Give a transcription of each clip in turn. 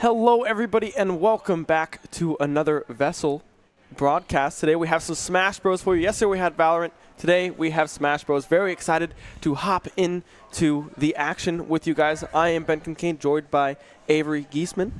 Hello, everybody, and welcome back to another VESL broadcast. Today we have some Smash Bros for you. Yesterday we had Valorant. Today we have Smash Bros. Very excited to hop into the action with you guys. I am Ben Kincaid, joined by Avery Giesman.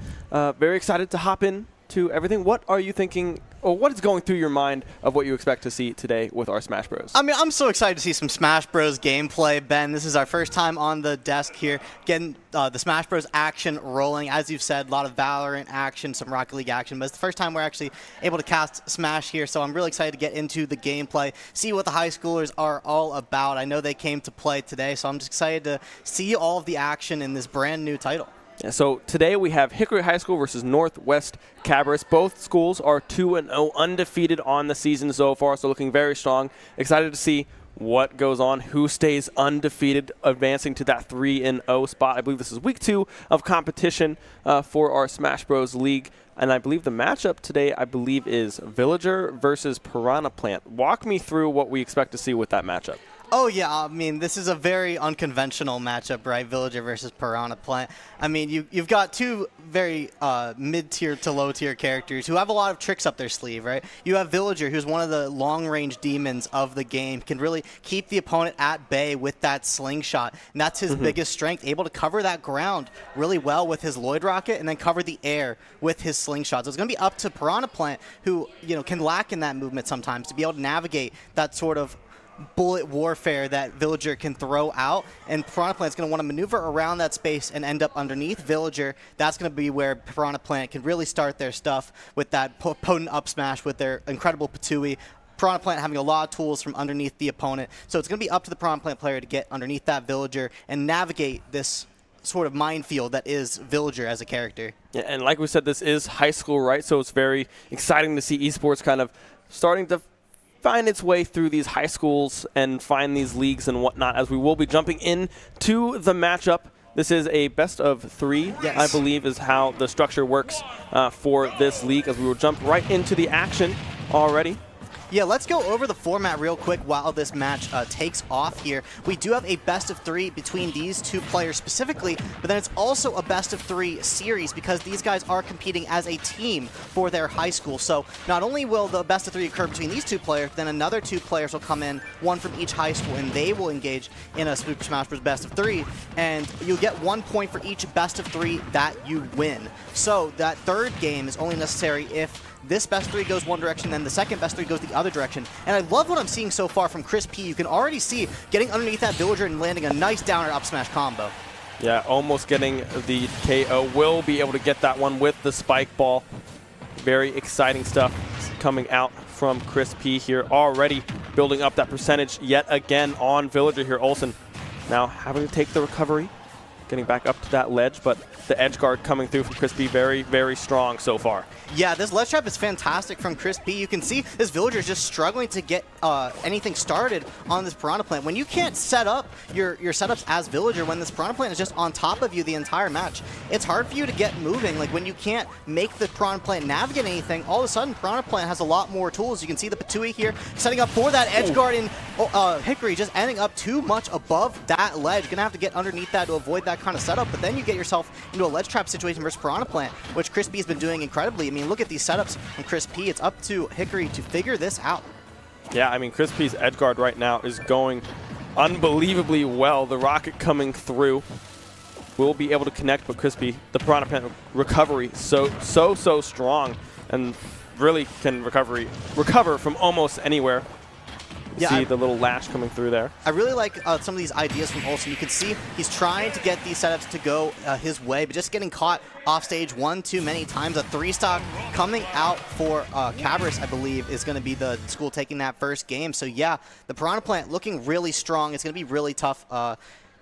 Very excited to hop in to everything. What are you thinking, or what is going through your mind of what you expect to see today with our Smash Bros? I mean, I'm so excited to see some Smash Bros gameplay, Ben. This is our first time on the desk here, getting the Smash Bros action rolling. As you've said, a lot of Valorant action, some Rocket League action, but it's the first time we're actually able to cast Smash here, so I'm really excited to get into the gameplay, see what the high schoolers are all about. I know they came to play today, so I'm just excited to see all of the action in this brand new title. Yeah, so today we have Hickory High School versus Northwest Cabarrus. Both schools are 2-0, undefeated on the season so far, so looking very strong. Excited to see what goes on, who stays undefeated, advancing to that 3-0 spot. I believe this is week 2 of competition for our Smash Bros. League. And I believe the matchup today, is Villager versus Piranha Plant. Walk me through what we expect to see with that matchup. Oh, yeah. I mean, this is a very unconventional matchup, right? Villager versus Piranha Plant. I mean, you've got two very mid-tier to low-tier characters who have a lot of tricks up their sleeve, right? You have Villager, who's one of the long-range demons of the game, can really keep the opponent at bay with that slingshot. And that's his biggest strength, able to cover that ground really well with his Lloyd Rocket and then cover the air with his slingshot. So it's going to be up to Piranha Plant, who can lack in that movement sometimes, to be able to navigate that sort of bullet warfare that Villager can throw out, and Piranha Plant's going to want to maneuver around that space and end up underneath Villager. That's going to be where Piranha Plant can really start their stuff with that potent up smash with their incredible Patui. Piranha Plant having a lot of tools from underneath the opponent, so it's going to be up to the Piranha Plant player to get underneath that Villager and navigate this sort of minefield that is Villager as a character. Yeah, and like we said, this is high school, right? So it's very exciting to see esports kind of starting to find its way through these high schools and find these leagues and whatnot, as we will be jumping into the matchup. This is a best of 3, yes. I believe, is how the structure works for this league, as we will jump right into the action already. Yeah, let's go over the format real quick while this match takes off here. We do have a best of 3 between these two players specifically, but then it's also a best of 3 series because these guys are competing as a team for their high school. So not only will the best of 3 occur between these two players, then another 2 players will come in, one from each high school, and they will engage in a Super Smash Bros. Best of 3, and you'll get 1 point for each best of 3 that you win. So that third game is only necessary if this best 3 goes one direction, then the second best 3 goes the other direction. And I love what I'm seeing so far from Chris P. You can already see getting underneath that Villager and landing a nice downer up smash combo. Yeah, almost getting the KO. Will be able to get that one with the spike ball. Very exciting stuff coming out from Chris P. here, already building up that percentage yet again on Villager here. Olsen now having to take the recovery. getting back up to that ledge, but the edge guard coming through from Chris P very, very strong so far. Yeah, this ledge trap is fantastic from Chris P. You can see this villager is just struggling to get anything started on this Piranha Plant. When you can't set up your setups as villager, when this Piranha Plant is just on top of you the entire match, it's hard for you to get moving. Like when you can't make the Piranha Plant navigate anything, all of a sudden Piranha Plant has a lot more tools. You can see the Patui here setting up for that edge guard, and Hickory just ending up too much above that ledge. Gonna have to get underneath that to avoid that kind of setup, but then you get yourself into a ledge trap situation versus Piranha Plant, which Chris P has been doing incredibly. I mean, look at these setups from Chris P. It's up to Hickory to figure this out. Yeah, I mean, Chris P's edge guard right now is going unbelievably well. The rocket coming through will be able to connect, but Chris P, the Piranha Plant recovery so strong, and really can recover from almost anywhere. See the little lash coming through there. I really like some of these ideas from Olsen. You can see he's trying to get these setups to go his way, but just getting caught off stage one too many times. A 3-stock coming out for Cabarrus, I believe, is going to be the school taking that first game. So yeah, the Piranha Plant looking really strong. It's going to be really tough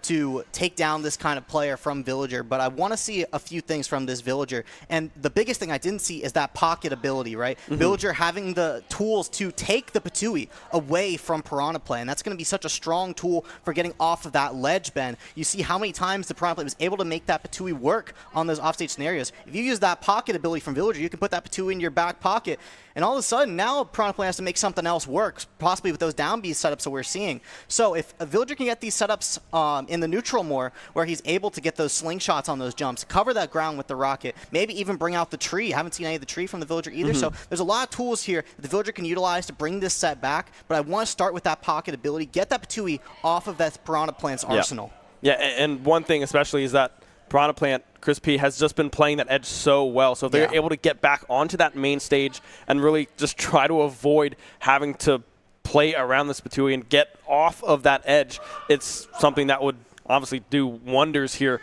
to take down this kind of player from Villager, but I want to see a few things from this Villager. And the biggest thing I didn't see is that pocket ability, right? Villager having the tools to take the Patui away from Piranha Plant, and that's going to be such a strong tool for getting off of that ledge bend. You see how many times the Piranha Plant was able to make that Patui work on those offstage scenarios. If you use that pocket ability from Villager, you can put that Patui in your back pocket, and all of a sudden, now Piranha Plant has to make something else work, possibly with those down B setups that we're seeing. So if a Villager can get these setups in the neutral more, where he's able to get those slingshots on those jumps, cover that ground with the rocket, maybe even bring out the tree. Haven't seen any of the tree from the Villager either, so there's a lot of tools here that the Villager can utilize to bring this set back, but I want to start with that pocket ability, get that Patui off of that Piranha Plant's arsenal. Yeah, and one thing especially is that Piranha Plant, Chris P, has just been playing that edge so well. So if they're able to get back onto that main stage and really just try to avoid having to play around this Patui and get off of that edge, it's something that would obviously do wonders here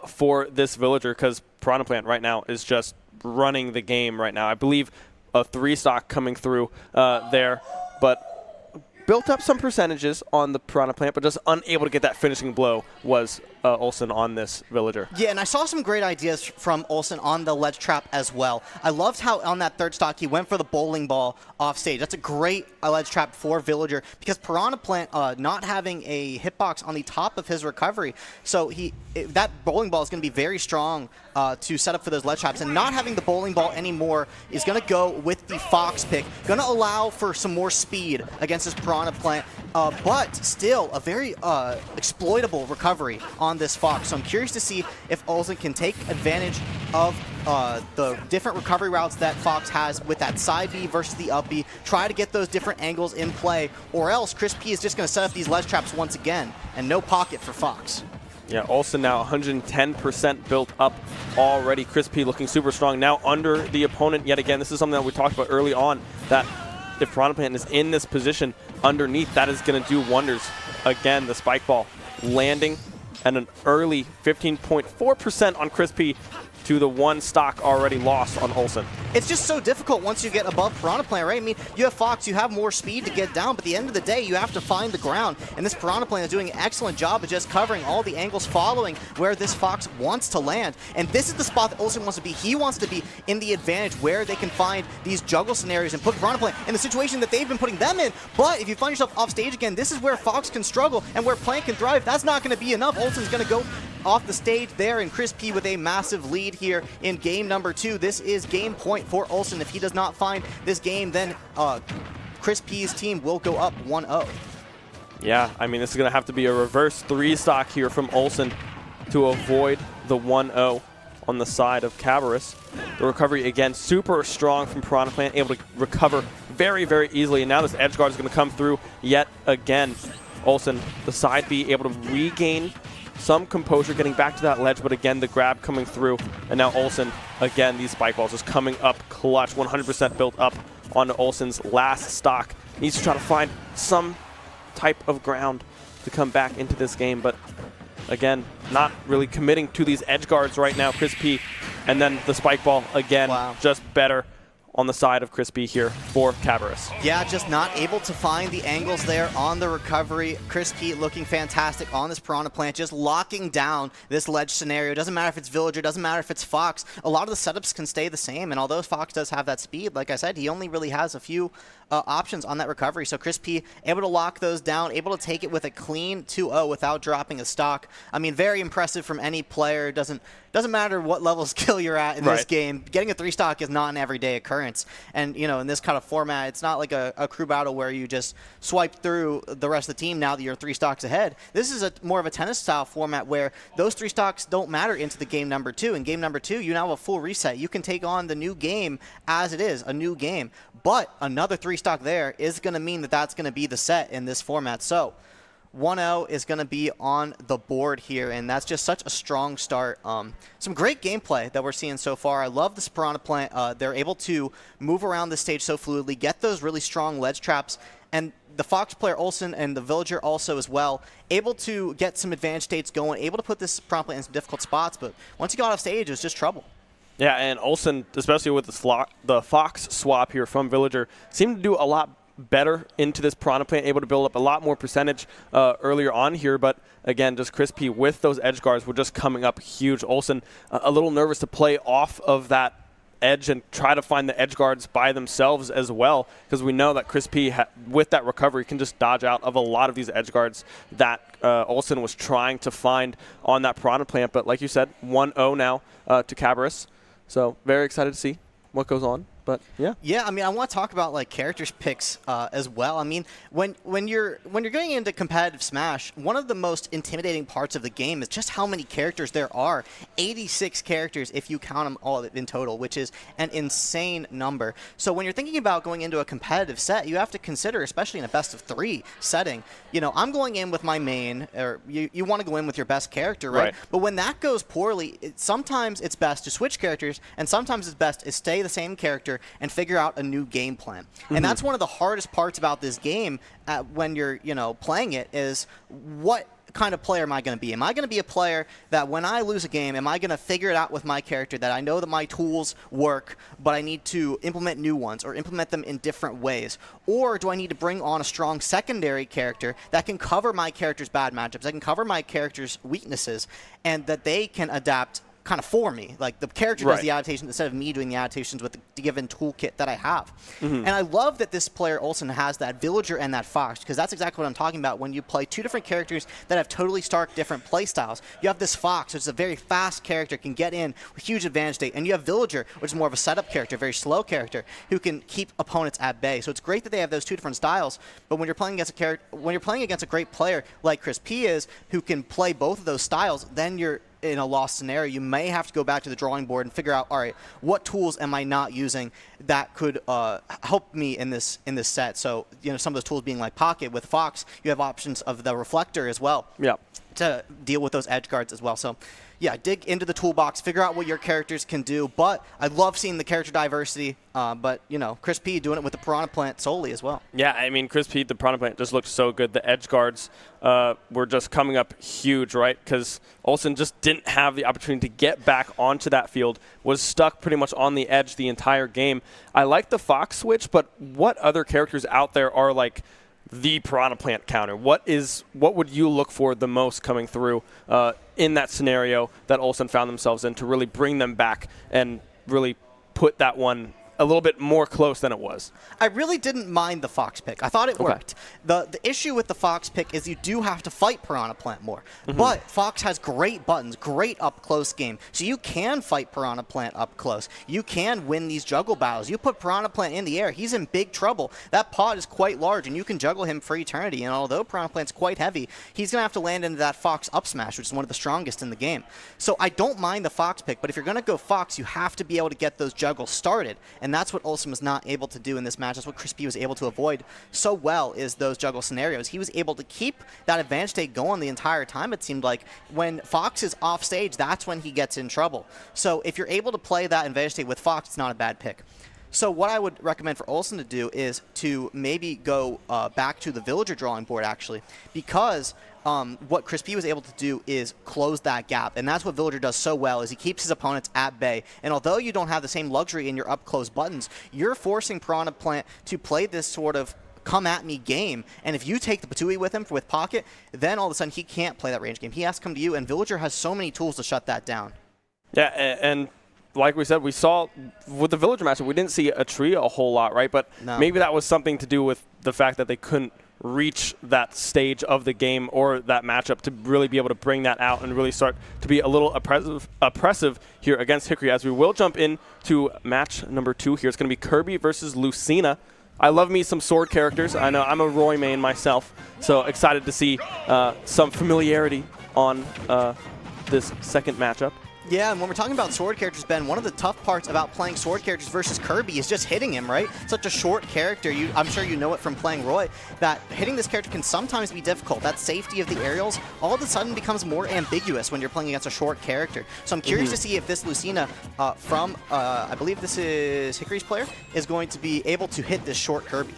for this Villager, because Piranha Plant right now is just running the game right now. I believe a 3-stock coming through there, but built up some percentages on the Piranha Plant, but just unable to get that finishing blow was Olsen on this Villager. Yeah, and I saw some great ideas from Olsen on the ledge trap as well. I loved how on that 3rd stock he went for the bowling ball off stage. That's a great ledge trap for Villager, because Piranha Plant not having a hitbox on the top of his recovery, so that bowling ball is going to be very strong to set up for those ledge traps, and not having the bowling ball anymore is going to go with the Fox pick, going to allow for some more speed against this Piranha Plant, but still a very exploitable recovery on this Fox. So I'm curious to see if Olsen can take advantage of the different recovery routes that Fox has with that side B versus the up B, try to get those different angles in play, or else Chris P is just going to set up these ledge traps once again, and no pocket for Fox. Yeah, Olsen now 110% built up already. Chris P looking super strong, now under the opponent yet again. This is something that we talked about early on, that if Piranha Plant is in this position underneath, that is going to do wonders. Again, the spike ball landing, and an early 15.4% on Chris P to the 1 stock already lost on Olsen. It's just so difficult once you get above Piranha Plant, right? I mean, you have Fox, you have more speed to get down, but at the end of the day, you have to find the ground. And this Piranha Plant is doing an excellent job of just covering all the angles following where this Fox wants to land. And this is the spot that Olsen wants to be. He wants to be in the advantage where they can find these juggle scenarios and put Piranha Plant in the situation that they've been putting them in. But if you find yourself off stage again, this is where Fox can struggle and where Plant can thrive. That's not going to be enough. Olsen's going to go off the stage there, and Chris P with a massive lead here in game number 2. This is game point for Olsen. If he does not find this game, then Chris P's team will go up 1-0. Yeah, I mean, this is going to have to be a reverse 3-stock here from Olsen to avoid the 1-0 on the side of Cabarrus. The recovery, again, super strong from Piranha Plant, able to recover very, very easily. And now this edge guard is going to come through yet again. Olsen, the side B, able to regain some composure, getting back to that ledge, but again, the grab coming through. And now Olsen, again, these spike balls just coming up clutch, 100% built up on Olsen's last stock. Needs to try to find some type of ground to come back into this game, but again, not really committing to these edge guards right now, Chris P. And then the spike ball, again, just better on the side of Crispy here for Cabarrus. Yeah, just not able to find the angles there on the recovery. Crispy looking fantastic on this Piranha Plant, just locking down this ledge scenario. Doesn't matter if it's Villager, doesn't matter if it's Fox. A lot of the setups can stay the same, and although Fox does have that speed, like I said, he only really has a few options on that recovery. So Crispy able to lock those down, able to take it with a clean 2-0 without dropping a stock. I mean, very impressive from any player. Doesn't matter what level of skill you're at in this game. Getting a 3-stock is not an everyday occurrence. And, you know, in this kind of format, it's not like a crew battle where you just swipe through the rest of the team now that you're 3 stocks ahead. This is more of a tennis-style format where those 3 stocks don't matter into the game number 2. In game number 2, you now have a full reset. You can take on the new game as it is, a new game. But another 3-stock there is going to mean that that's going to be the set in this format. So 1-0 is going to be on the board here, and that's just such a strong start. Some great gameplay that we're seeing so far. I love this Piranha Plant. They're able to move around the stage so fluidly, get those really strong ledge traps, and the Fox player Olsen and the Villager also as well, able to get some advantage states going, able to put this Piranha Plant in some difficult spots, but once he got off stage, it was just trouble. Yeah, and Olsen, especially with the Fox swap here from Villager, seemed to do a lot better into this Piranha Plant, able to build up a lot more percentage earlier on here. But again, just Crispy with those edge guards were just coming up huge. Olsen a little nervous to play off of that edge and try to find the edge guards by themselves as well, because we know that Crispy with that recovery can just dodge out of a lot of these edge guards that Olsen was trying to find on that Piranha Plant. But like you said, 1-0 now to Cabarrus. So very excited to see what goes on. But yeah, I mean, I want to talk about like characters picks as well. I mean, when you're going into competitive Smash, one of the most intimidating parts of the game is just how many characters there are. 86 characters if you count them all in total, which is an insane number. So when you're thinking about going into a competitive set, you have to consider, especially in a best of 3 setting, you know, I'm going in with my main, or you want to go in with your best character, right? But when that goes poorly, sometimes it's best to switch characters, and sometimes it's best to stay the same character and figure out a new game plan. And that's one of the hardest parts about this game when you're, you know, playing it, is what kind of player am I going to be? Am I going to be a player that when I lose a game, am I going to figure it out with my character, that I know that my tools work, but I need to implement new ones or implement them in different ways? Or do I need to bring on a strong secondary character that can cover my character's bad matchups, that can cover my character's weaknesses, and that they can adapt kind of for me? Like the character does the adaptation instead of me doing the adaptations with the given toolkit that I have. And I love that this player Olsen has that Villager and that Fox, because that's exactly what I'm talking about when you play 2 different characters that have totally stark different play styles. You have this Fox, which is a very fast character, can get in with huge advantage state, and you have Villager, which is more of a setup character, very slow character, who can keep opponents at bay. So it's great that they have those 2 different styles, but when you're playing against a great player like Crispy is, who can play both of those styles, then you're in a lost scenario. You may have to go back to the drawing board and figure out, all right, what tools am I not using that could help me in this set? So, you know, some of those tools being like Pocket. With Fox, you have options of the Reflector as well to deal with those edge guards as well. So yeah, dig into the toolbox, figure out what your characters can do. But I love seeing the character diversity. But, you know, Crispy doing it with the Piranha Plant solely as well. Yeah, I mean, Crispy, the Piranha Plant just looked so good. The edge guards were just coming up huge, right? Because Olsen just didn't have the opportunity to get back onto that field, was stuck pretty much on the edge the entire game. I like the Fox switch, but what other characters out there are like the Piranha Plant counter? What would you look for the most coming through in that scenario that Olsen found themselves in to really bring them back and really put that one a little bit more close than it was? I really didn't mind the Fox pick. I thought it worked. The issue with the Fox pick is you do have to fight Piranha Plant more. But Fox has great buttons, great up-close game. So you can fight Piranha Plant up close. You can win these juggle battles. You put Piranha Plant in the air, he's in big trouble. That pod is quite large, and you can juggle him for eternity. And although Piranha Plant's quite heavy, he's going to have to land into that Fox up smash, which is one of the strongest in the game. So I don't mind the Fox pick, but if you're going to go Fox, you have to be able to get those juggles started. And that's what Olsen was not able to do in this match. That's what Crispy was able to avoid so well, is those juggle scenarios. He was able to keep that advantage state going the entire time, it seemed like. When Fox is off stage, that's when he gets in trouble. So if you're able to play that advantage state with Fox, it's not a bad pick. So what I would recommend for Olsen to do is to maybe go back to the villager drawing board, actually, because what Chris P was able to do is close that gap, and that's what Villager does so well, is he keeps his opponents at bay. And although you don't have the same luxury in your up-close buttons, you're forcing Piranha Plant to play this sort of come-at-me game, and if you take the Patui with him with Pocket, then all of a sudden he can't play that range game. He has to come to you, and Villager has so many tools to shut that down. Yeah, and like we said, we saw with the Villager matchup, we didn't see a tree a whole lot, right? But maybe that was something to do with the fact that they couldn't reach that stage of the game or that matchup to really be able to bring that out and really start to be a little oppressive here against Hickory. As we will jump into match number 2 here. It's going to be Kirby versus Lucina. I love me some sword characters. I know I'm a Roy main myself, so excited to see some familiarity on this second matchup. Yeah, and when we're talking about sword characters, Ben, one of the tough parts about playing sword characters versus Kirby is just hitting him, right? Such a short character. I'm sure you know it from playing Roy, that hitting this character can sometimes be difficult. That safety of the aerials all of a sudden becomes more ambiguous when you're playing against a short character. So I'm curious to see if this Lucina from, I believe this is Hickory's player, is going to be able to hit this short Kirby.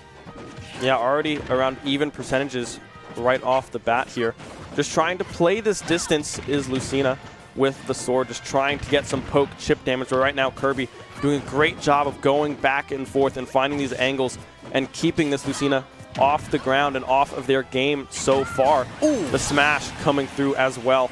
Yeah, already around even percentages right off the bat here. Just trying to play this distance is Lucina with the sword, just trying to get some poke chip damage. But right now, Kirby doing a great job of going back and forth and finding these angles and keeping this Lucina off the ground and off of their game so far. Ooh. The smash coming through as well.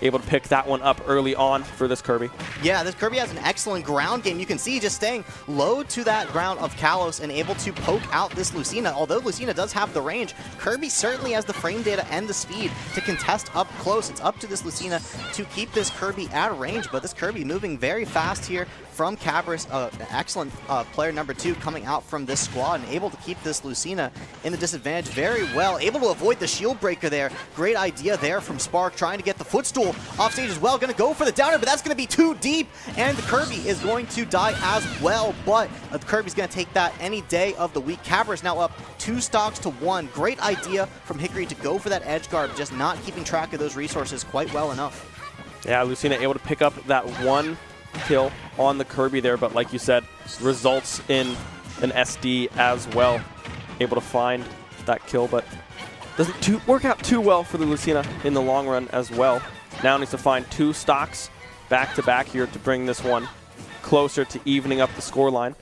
Able to pick that one up early on for this Kirby. Yeah, this Kirby has an excellent ground game. You can see just staying low to that ground of Kalos and able to poke out this Lucina. Although Lucina does have the range, Kirby certainly has the frame data and the speed to contest up close. It's up to this Lucina to keep this Kirby at range, but this Kirby moving very fast here from Cabarrus, excellent player number 2 coming out from this squad and able to keep this Lucina in the disadvantage very well. Able to avoid the shield breaker there. Great idea there from Spark, trying to get the footstool off stage as well. Going to go for the downer, but that's going to be too deep, and the Kirby is going to die as well, but the Kirby's going to take that any day of the week. Cabarrus now up 2 stocks to 1. Great idea from Hickory to go for that edge guard, just not keeping track of those resources quite well enough. Yeah, Lucina able to pick up that 1 kill on the Kirby there, but like you said, results in an SD as well. Able to find that kill, but doesn't work out too well for the Lucina in the long run as well. Now needs to find 2 stocks back-to-back here to bring this one closer to evening up the scoreline.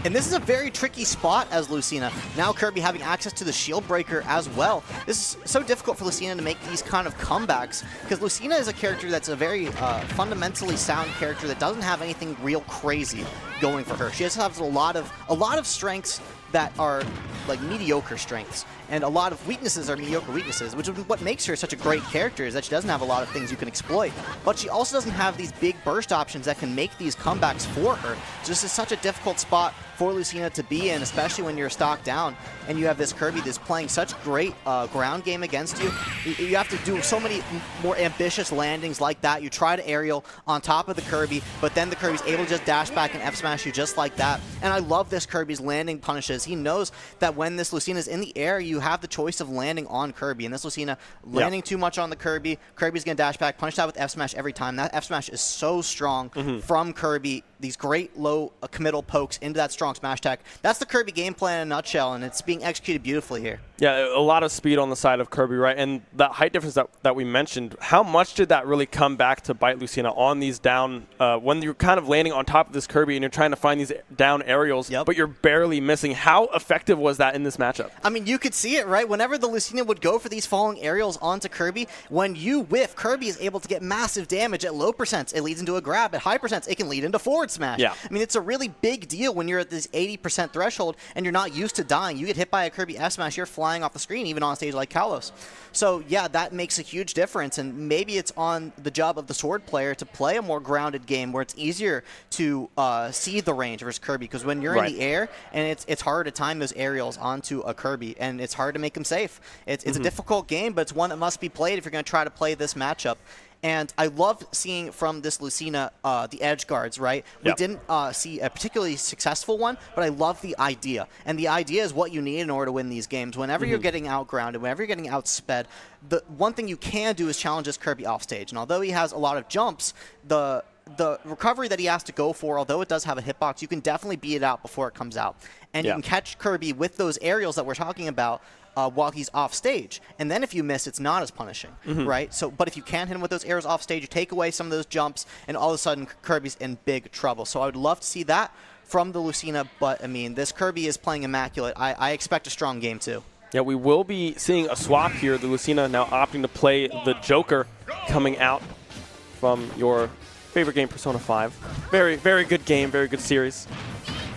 And this is a very tricky spot as Lucina. Now Kirby having access to the shield breaker as well. This is so difficult for Lucina to make these kind of comebacks, because Lucina is a character that's a very fundamentally sound character that doesn't have anything real crazy going for her. She just has a lot of strengths that are like mediocre strengths, and a lot of weaknesses are mediocre weaknesses, which is what makes her such a great character, is that she doesn't have a lot of things you can exploit, but she also doesn't have these big burst options that can make these comebacks for her. So this is such a difficult spot for Lucina to be in, especially when you're stock down and you have this Kirby that's playing such great ground game against you. You have to do so many more ambitious landings like that. You try to aerial on top of the Kirby, but then the Kirby's able to just dash back and F smash you just like that. And I love this Kirby's landing punishes. He knows that when this Lucina's in the air, you have the choice of landing on Kirby. And this Lucina landing too much on the Kirby. Kirby's going to dash back, punish that with F smash every time. That F smash is so strong from Kirby. These great low committal pokes into that strong smash attack. That's the Kirby game plan in a nutshell, and it's being executed beautifully here. Yeah, a lot of speed on the side of Kirby, right? And that height difference that we mentioned, how much did that really come back to bite Lucina on these down, when you're kind of landing on top of this Kirby and you're trying to find these down aerials, but you're barely missing? How effective was that in this matchup? I mean, you could see it, right? Whenever the Lucina would go for these falling aerials onto Kirby, when you whiff, Kirby is able to get massive damage at low percents. It leads into a grab. At high percents, it can lead into forward smash. Yeah. I mean, it's a really big deal when you're at this 80% threshold and you're not used to dying. You get hit by a Kirby F smash, you're flying off the screen, even on a stage like Kalos. So yeah, that makes a huge difference, and maybe it's on the job of the sword player to play a more grounded game where it's easier to see the range versus Kirby, because when you're in the air, and it's hard to time those aerials onto a Kirby, and it's hard to make them safe. It's a difficult game, but it's one that must be played if you're going to try to play this matchup. And I love seeing from this Lucina the edge guards, right? We didn't see a particularly successful one, but I love the idea. And the idea is what you need in order to win these games. Whenever you're getting outgrounded, whenever you're getting outsped, the one thing you can do is challenge this Kirby off stage. And although he has a lot of jumps, the the recovery that he has to go for, although it does have a hitbox, you can definitely beat it out before it comes out. And you can catch Kirby with those aerials that we're talking about while he's off stage. And then if you miss, it's not as punishing, right? So, but if you can hit him with those arrows off stage, you take away some of those jumps, and all of a sudden Kirby's in big trouble. So I would love to see that from the Lucina, but I mean, this Kirby is playing immaculate. I expect a strong game too. Yeah, we will be seeing a swap here. The Lucina now opting to play the Joker coming out from your favorite game, Persona 5. Very, very good game, very good series,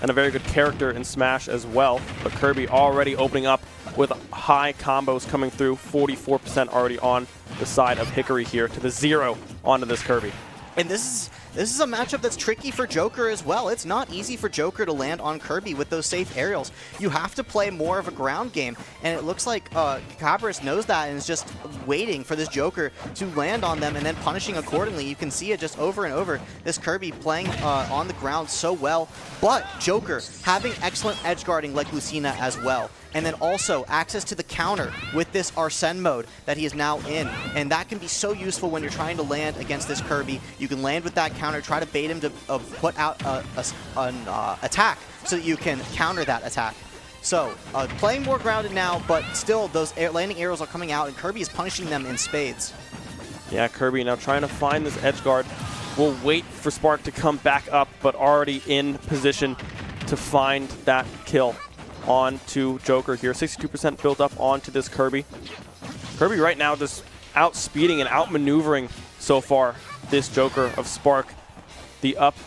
and a very good character in Smash as well. But Kirby already opening up with high combos coming through, 44% already on the side of Hickory here to the 0 onto this Kirby. And this is a matchup that's tricky for Joker as well. It's not easy for Joker to land on Kirby with those safe aerials. You have to play more of a ground game, and it looks like Cabarrus knows that and is just waiting for this Joker to land on them and then punishing accordingly. You can see it just over and over, this Kirby playing on the ground so well, but Joker having excellent edge guarding like Lucina as well. And then also access to the counter with this Arsene mode that he is now in. And that can be so useful when you're trying to land against this Kirby. You can land with that counter, try to bait him to put out an attack so that you can counter that attack. So playing more grounded now, but still those landing arrows are coming out and Kirby is punishing them in spades. Yeah, Kirby now trying to find this edge guard. We'll wait for Spark to come back up, but already in position to find that kill onto Joker here. 62% built up onto this Kirby. Kirby right now just outspeeding and outmaneuvering so far this Joker of Spark. The up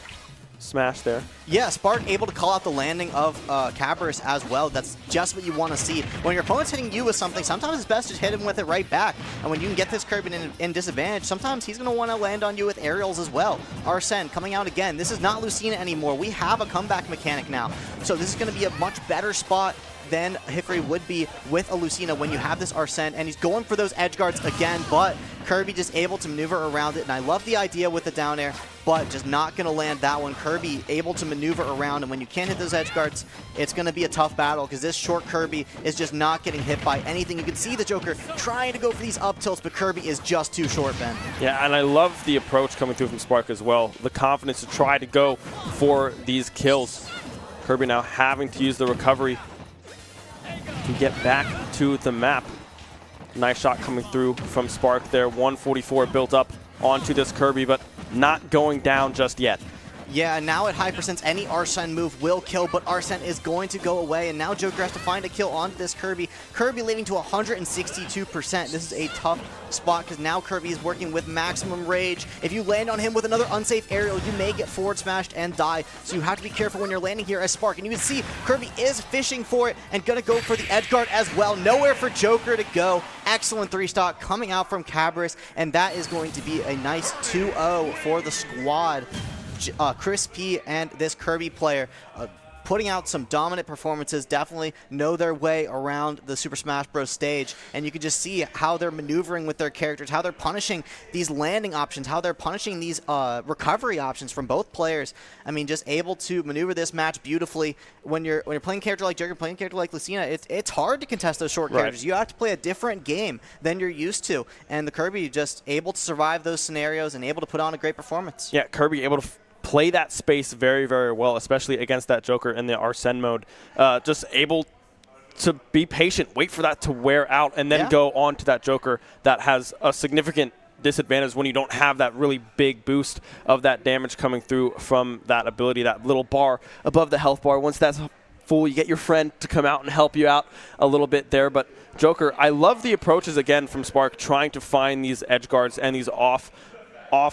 smash there. Yeah, Spark able to call out the landing of Cabarrus as well. That's just what you want to see. When your opponent's hitting you with something, sometimes it's best to hit him with it right back. And when you can get this Kirby in disadvantage, sometimes he's going to want to land on you with aerials as well. Arsene coming out again. This is not Lucina anymore. We have a comeback mechanic now. So this is going to be a much better spot than Hickory would be with a Lucina when you have this Arsene, and he's going for those edge guards again, but Kirby just able to maneuver around it, and I love the idea with the down air, but just not going to land that one. Kirby able to maneuver around, and when you can't hit those edge guards, it's going to be a tough battle because this short Kirby is just not getting hit by anything. You can see the Joker trying to go for these up tilts, but Kirby is just too short, Ben. Yeah, and I love the approach coming through from Spark as well. The confidence to try to go for these kills. Kirby now having to use the recovery to get back to the map. Nice shot coming through from Spark there. 144 built up onto this Kirby, but not going down just yet. Yeah, now at high percents, any Arsene move will kill, but Arsene is going to go away, and now Joker has to find a kill onto this Kirby. Kirby leading to 162%. This is a tough spot because now Kirby is working with maximum rage. If you land on him with another unsafe aerial, you may get forward smashed and die, so you have to be careful when you're landing here as Spark. And you can see Kirby is fishing for it and going to go for the edge guard as well. Nowhere for Joker to go. Excellent 3-stock coming out from Cabarrus, and that is going to be a nice 2-0 for the squad. Chris P and this Kirby player putting out some dominant performances, definitely know their way around the Super Smash Bros. Stage, and you can just see how they're maneuvering with their characters, how they're punishing these landing options, how they're punishing these recovery options from both players. I mean, just able to maneuver this match beautifully. When you're playing a character like Joker, playing a character like Lucina, it's hard to contest those short characters. You have to play a different game than you're used to, and the Kirby just able to survive those scenarios and able to put on a great performance. Yeah, Kirby able to play that space very, very well, especially against that Joker in the Arsene mode. Just able to be patient, wait for that to wear out, and then go on to that Joker that has a significant disadvantage when you don't have that really big boost of that damage coming through from that ability, that little bar above the health bar. Once that's full, you get your friend to come out and help you out a little bit there. But Joker, I love the approaches again from Spark, trying to find these edge guards and these off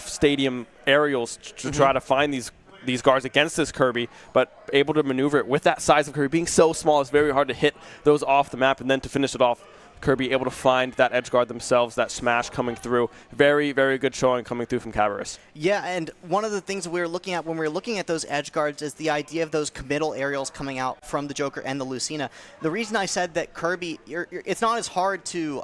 stadium aerials to try to find these guards against this Kirby, but able to maneuver it with that size of Kirby being so small. It's very hard to hit those off the map, and then to finish it off, Kirby able to find that edge guard themselves, that smash coming through. Very, very good showing coming through from Cabarrus. Yeah, and one of the things we were looking at when we were looking at those edge guards is the idea of those committal aerials coming out from the Joker and the Lucina. The reason I said that Kirby, it's not as hard to,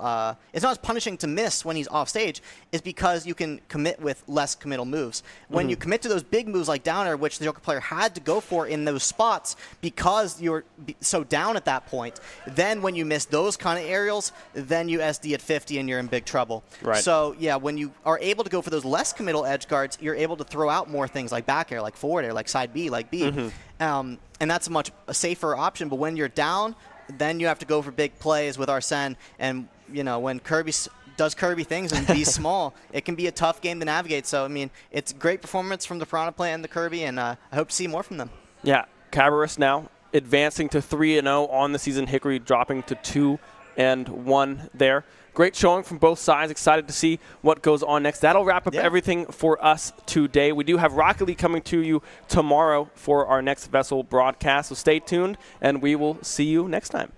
it's not as punishing to miss when he's off stage, is because you can commit with less committal moves. When you commit to those big moves like down air, which the Joker player had to go for in those spots because you're so down at that point, then when you miss those kind of aerials, committals, then you SD at 50 and you're in big trouble. Right. So, yeah, when you are able to go for those less committal edge guards, you're able to throw out more things like back air, like forward air, like side B, like B. And that's a safer option. But when you're down, then you have to go for big plays with Arsene. And, you know, when Kirby does Kirby things and be small, it can be a tough game to navigate. So, I mean, it's great performance from the Piranha Plant and the Kirby, and I hope to see more from them. Yeah, Cabarrus now advancing to 3-0 on the season. Hickory dropping to 2-1 there. Great showing from both sides. Excited to see what goes on next. That'll wrap up everything for us today. We do have Rocket League coming to you tomorrow for our next VESL broadcast, so stay tuned, and we will see you next time.